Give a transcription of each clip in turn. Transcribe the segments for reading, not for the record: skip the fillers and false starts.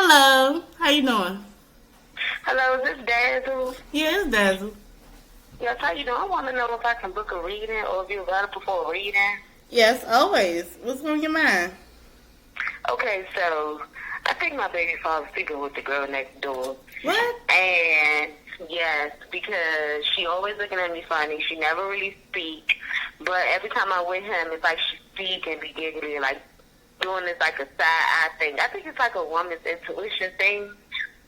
Hello, how you doing? Hello, is this Dazzle? Yeah, it's Dazzle. Yes, how you doing? I want to know if I can book a reading or if you're available for a reading. Yes, always. What's on your mind? Okay, so I think my baby father's sleeping with the girl next door. What? And yes, because she always looking at me funny. She never really speak. But every time I'm with him, it's like she speak and be giggly, like doing this like a side eye thing. I think it's like a woman's intuition thing.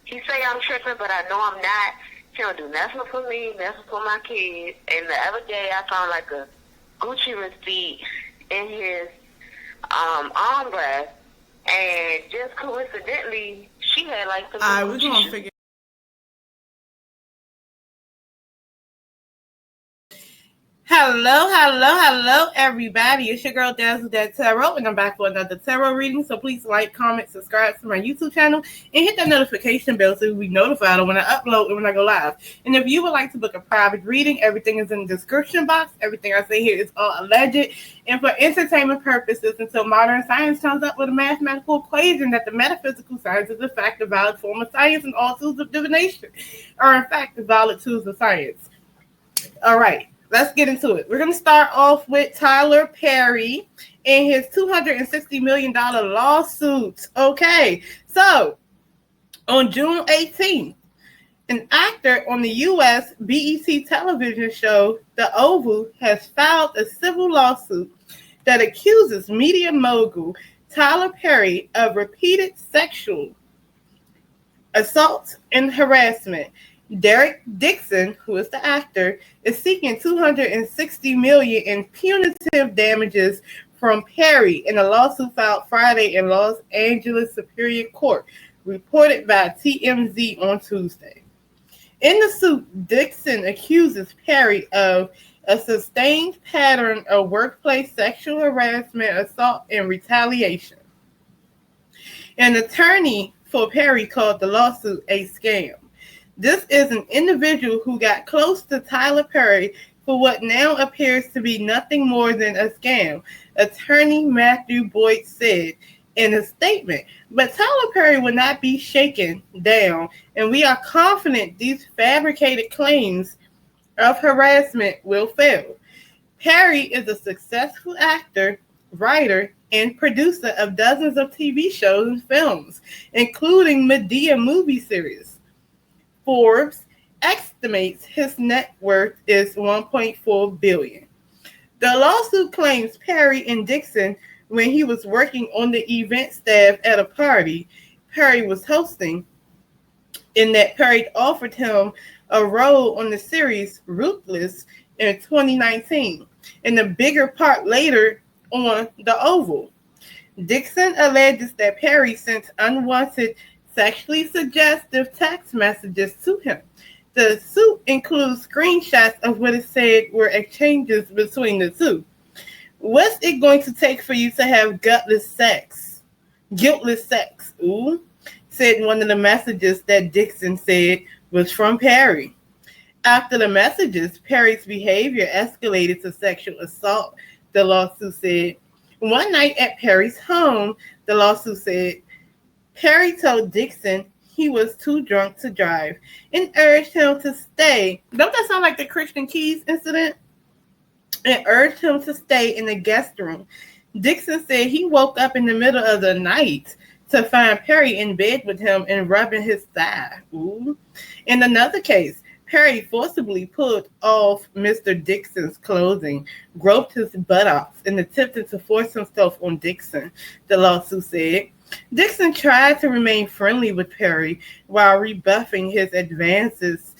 He say I'm tripping, but I know I'm not. She don't do nothing for me, nothing for my kids. And the other day, I found like a Gucci receipt in his armrest, and just coincidentally, she had like some Alright, we're Gucci gonna shoes. figure. Hello, everybody. It's your girl DAZZLE.tarot, and I'm back for another tarot reading. So please like, comment, subscribe to my YouTube channel, and hit that notification bell so you'll be notified when I upload and when I go live. And if you would like to book a private reading, everything is in the description box. Everything I say here is all alleged and for entertainment purposes until modern science comes up with a mathematical equation that the metaphysical science is in fact a valid form of science, and all tools of divination are in fact the valid tools of science. All right, let's get into it. We're going to start off with Tyler Perry and his $260 million lawsuit. Okay, so on June 18th, an actor on the U.S. BET television show The Oval has filed a civil lawsuit that accuses media mogul Tyler Perry of repeated sexual assault and harassment. Derek Dixon, who is the actor, is seeking $260 million in punitive damages from Perry in a lawsuit filed Friday in Los Angeles Superior Court, reported by TMZ on Tuesday. In the suit, Dixon accuses Perry of a sustained pattern of workplace sexual harassment, assault, and retaliation. An attorney for Perry called the lawsuit a scam. This is an individual who got close to Tyler Perry for what now appears to be nothing more than a scam, attorney Matthew Boyd said in a statement. But Tyler Perry will not be shaken down, and we are confident these fabricated claims of harassment will fail. Perry is a successful actor, writer, and producer of dozens of TV shows and films, including Medea movie series. Forbes estimates his net worth is $1.4 billion. The lawsuit claims Perry and Dixon, when he was working on the event staff at a party Perry was hosting, in that Perry offered him a role on the series Ruthless in 2019, and a bigger part later on The Oval. Dixon alleges that Perry sent unwanted sexually suggestive text messages to him. The suit includes screenshots of what is said were exchanges between the two. What's it going to take for you to have gutless sex? Guiltless sex, ooh, said one of the messages that Dixon said was from Perry. After the messages, Perry's behavior escalated to sexual assault, the lawsuit said. One night at Perry's home, the lawsuit said, Perry told Dixon he was too drunk to drive and urged him to stay. Don't that sound like the Christian Keys incident? And urged him to stay in the guest room. Dixon said he woke up in the middle of the night to find Perry in bed with him and rubbing his thigh. Ooh. In another case, Perry forcibly pulled off Mr. Dixon's clothing, groped his buttocks, and attempted to force himself on Dixon, the lawsuit said. Dixon tried to remain friendly with Perry while rebuffing his advances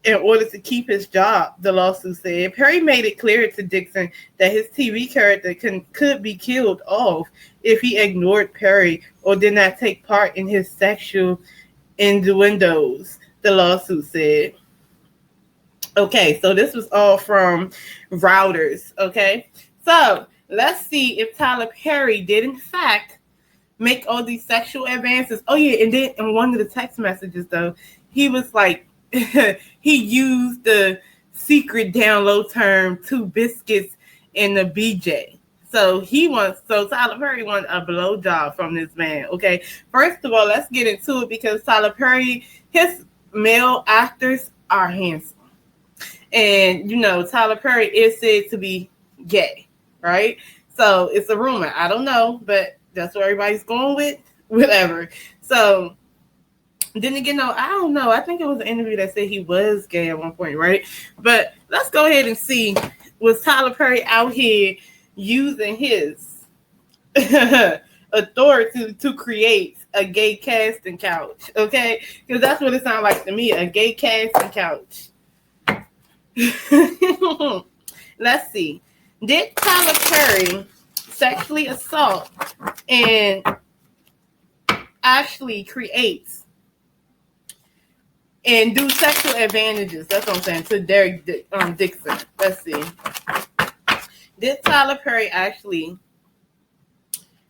in order to keep his job, the lawsuit said. Perry made it clear to Dixon that his TV character could be killed off if he ignored Perry or did not take part in his sexual innuendos, the lawsuit said. Okay, so this was all from Routers, okay? So let's see if Tyler Perry did in fact make all these sexual advances. Oh yeah, and then in one of the text messages though, he was like, he used the secret download term 2 biscuits and a BJ. So Tyler Perry wants a blowjob from this man. Okay, first of all, let's get into it because Tyler Perry, his male actors are handsome, and Tyler Perry is said to be gay, right? So it's a rumor. I don't know, but that's what everybody's going with. Whatever. So then again, no, I don't know. I think it was an interview that said he was gay at one point, right? But let's go ahead and see. Was Tyler Perry out here using his authority to create a gay casting couch? Okay? Because that's what it sounds like to me, a gay casting couch. Let's see. Did Tyler Perry sexually assault and actually create and do sexual advantages? That's what I'm saying, to Derek Dixon. Let's see. Did Tyler Perry actually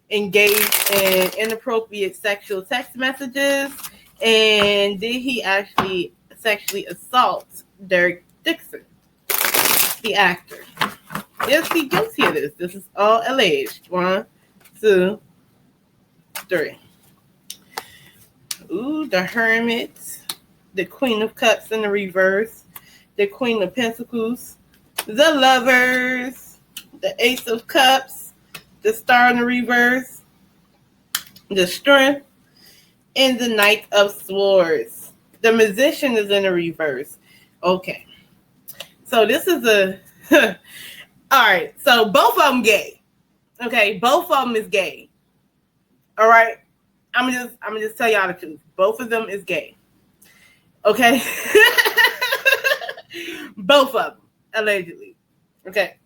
engage in inappropriate sexual text messages? And did he actually sexually assault Derek Dixon, the actor? Is he guilty of this? This is all alleged. 1, 2, 3. Ooh, the Hermit, the Queen of Cups in the reverse, the Queen of Pentacles, the Lovers, the Ace of Cups, the Star in the reverse, the Strength, and the Knight of Swords. The Magician is in the reverse. Okay. So this is a... All right. So both of them gay. Okay. Both of them is gay. All right. I'm gonna just tell y'all the truth. Both of them is gay. Okay. Both of them, allegedly. Okay.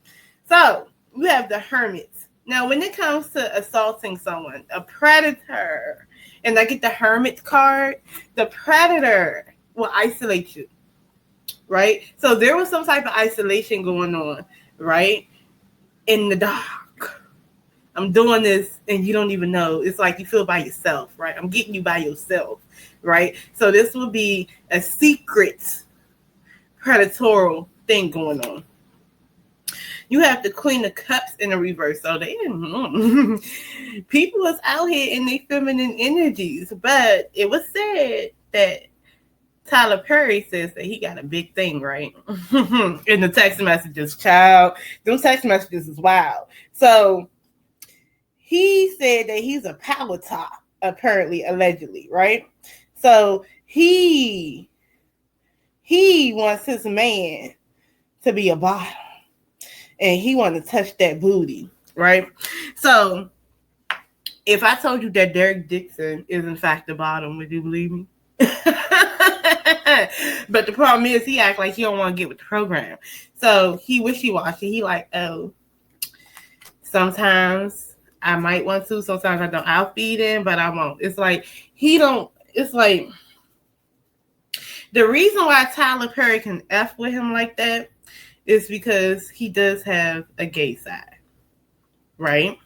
So we have the Hermit. Now, when it comes to assaulting someone, a predator, and I get the Hermit card, the predator will isolate you. Right? So there was some type of isolation going on, right? In the dark. I'm doing this and you don't even know. It's like you feel by yourself, right? I'm getting you by yourself, right? So this will be a secret predatorial thing going on. You have the Queen of Cups in the reverse. So people is out here in their feminine energies. But it was said that Tyler Perry says that he got a big thing, right? In the text messages, child. Those text messages is wild. So he said that he's a power top, apparently, allegedly, right? So he wants his man to be a bottom, and he wants to touch that booty, right? So if I told you that Derek Dixon is in fact the bottom, would you believe me? But the problem is he act like he don't want to get with the program. So he wishy-washy. He like, oh, sometimes I might want to, sometimes I don't. I'll feed him, but I won't. It's like he don't. It's like the reason why Tyler Perry can F with him like that is because he does have a gay side, right?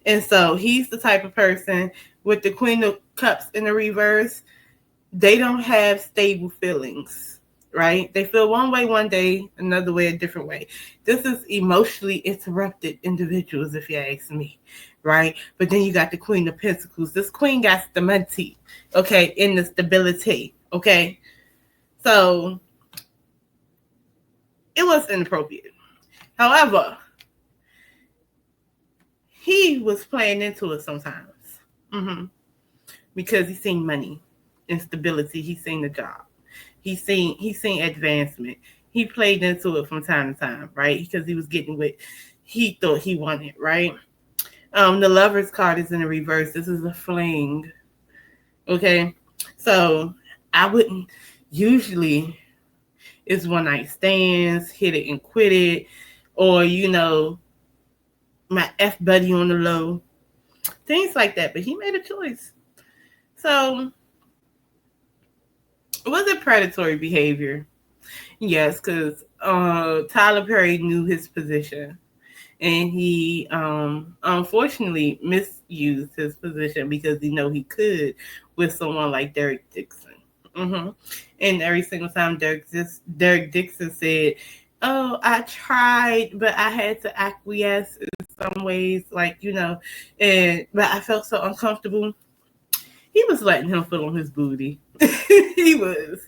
And so he's the type of person with the Queen of Cups in the reverse. They don't have stable feelings, right? They feel one way one day, another way a different way. This is emotionally interrupted individuals, if you ask me, right? But then you got the Queen of Pentacles. This queen got stability, okay, in the stability, okay? So it was inappropriate. However, he was playing into it sometimes because he's seen money and stability. He's seen the job. He's seen advancement. He played into it from time to time, right? Because he was getting what he thought he wanted, right? The Lover's card is in the reverse. This is a fling. Okay. So I wouldn't usually, it's one night stands, hit it and quit it, or my F buddy on the low. Things like that. But he made a choice. So was it predatory behavior? Yes, because Tyler Perry knew his position. And he unfortunately misused his position because he know he could with someone like Derek Dixon. And every single time Derek Dixon said oh, I tried, but I had to acquiesce in some ways, like, but I felt so uncomfortable. He was letting him feel on his booty. he was.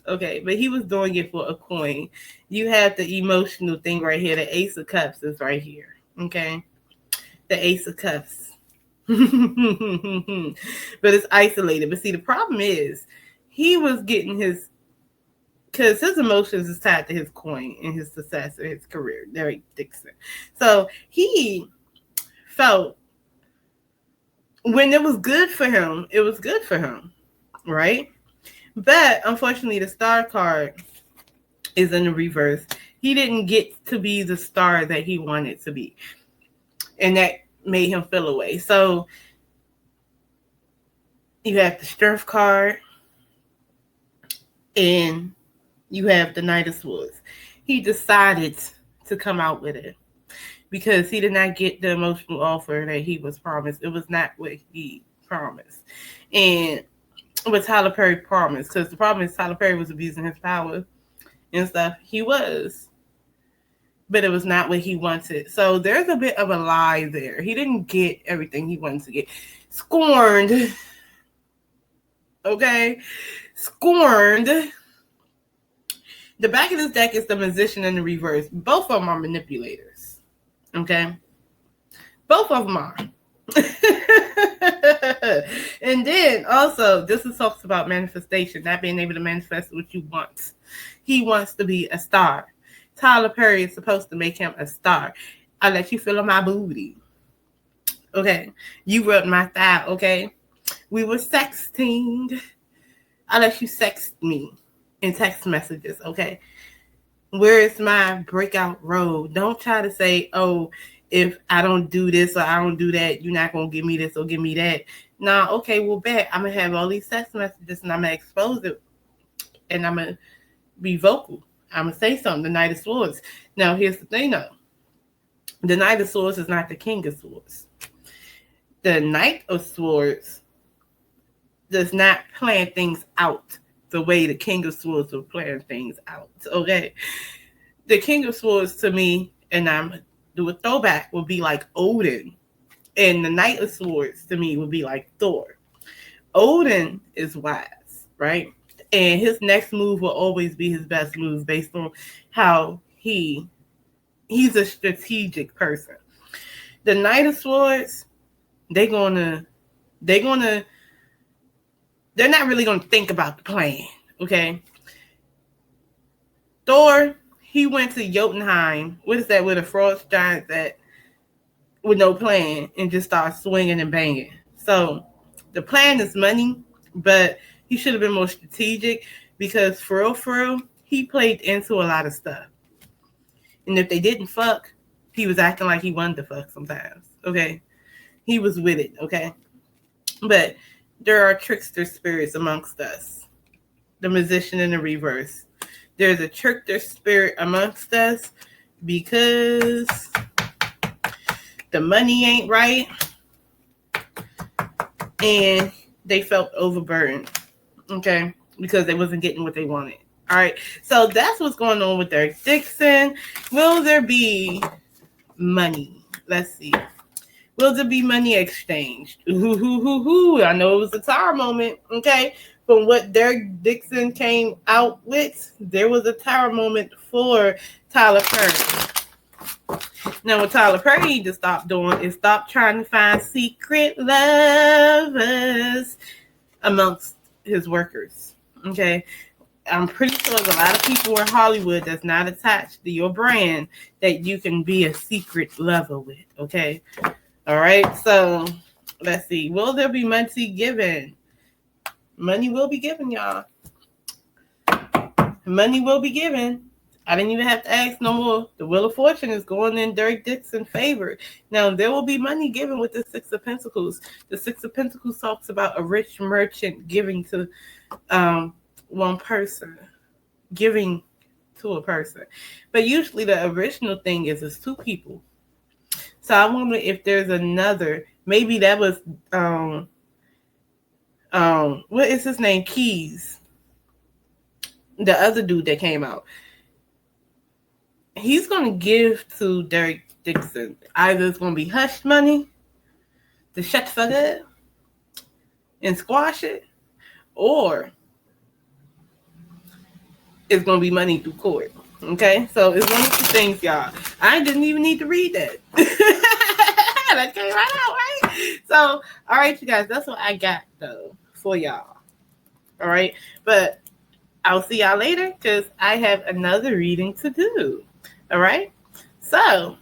Okay, but he was doing it for a coin. You have the emotional thing right here. The Ace of Cups is right here. Okay, the Ace of Cups. But it's isolated. But see, the problem is he was getting because his emotions is tied to his coin and his success in his career, Derek Dixon. So he felt when it was good for him, it was good for him, right? But unfortunately, the star card is in the reverse. He didn't get to be the star that he wanted to be. And that made him feel away. So you have the Strength card and you have the Knight of Swords. He decided to come out with it because he did not get the emotional offer that he was promised. It was not what he promised. And what Tyler Perry promised, because the problem is Tyler Perry was abusing his power and stuff. He was. But it was not what he wanted. So there's a bit of a lie there. He didn't get everything he wanted to get. Scorned. Okay? Scorned. The back of this deck is the Magician in the reverse. Both of them are manipulators. Okay? Both of them are. And then also, this is talks about manifestation, not being able to manifest what you want. He wants to be a star. Tyler Perry is supposed to make him a star. I let you feel on my booty. Okay. You rubbed my thigh, okay? We were sexting. I let you sext me in text messages, okay? Where is my breakout road? Don't try to say, oh, if I don't do this or I don't do that, you're not going to give me this or give me that. Nah, okay, well, bet. I'm going to have all these text messages and I'm going to expose it. And I'm going to be vocal. I'm going to say something, the Knight of Swords. Now, here's the thing, though. The Knight of Swords is not the King of Swords. The Knight of Swords does not plan things out the way the King of Swords will plan things out, okay? The King of Swords, to me, and I'm do a throwback, would be like Odin. And the Knight of Swords, to me, would be like Thor. Odin is wise, right? And his next move will always be his best move based on how he's a strategic person. The Knight of Swords, they're not really gonna think about the plan, okay? Thor, he went to Jotunheim. What is that with a frost giant that with no plan and just started swinging and banging? So the plan is money, but he should have been more strategic because for real, he played into a lot of stuff. And if they didn't fuck, he was acting like he wanted to fuck sometimes, okay? He was with it, okay? But there are trickster spirits amongst us. The Magician in the reverse. There's a trickster spirit amongst us because the money ain't right and they felt overburdened, okay, because they wasn't getting what they wanted. All right, so that's what's going on with Derek Dixon. Will there be money? Let's see. Will there be money exchanged? Ooh, I know it was a tower moment, okay? From what Derek Dixon came out with, there was a tower moment for Tyler Perry. Now, what Tyler Perry need to stop doing is stop trying to find secret lovers amongst his workers, okay? I'm pretty sure there's a lot of people in Hollywood that's not attached to your brand that you can be a secret lover with, okay? All right, so let's see. Will there be money given? Money will be given, y'all. Money will be given. I didn't even have to ask no more. The Wheel of Fortune is going in Derek Dixon's favor. Now, there will be money given with the Six of Pentacles. The Six of Pentacles talks about a rich merchant giving to one person. Giving to a person. But usually the original thing is it's two people. So I wonder if there's another. Maybe that was what is his name? Keys. The other dude that came out. he's going to give to Derek Dixon. Either it's going to be hush money to shut the fuck up and squash it, or it's going to be money through court. Okay? So it's one of the things, y'all. I didn't even need to read that. That came right out, right? So, all right, you guys, that's what I got, though, for y'all. All right? But I'll see y'all later because I have another reading to do. All right? So,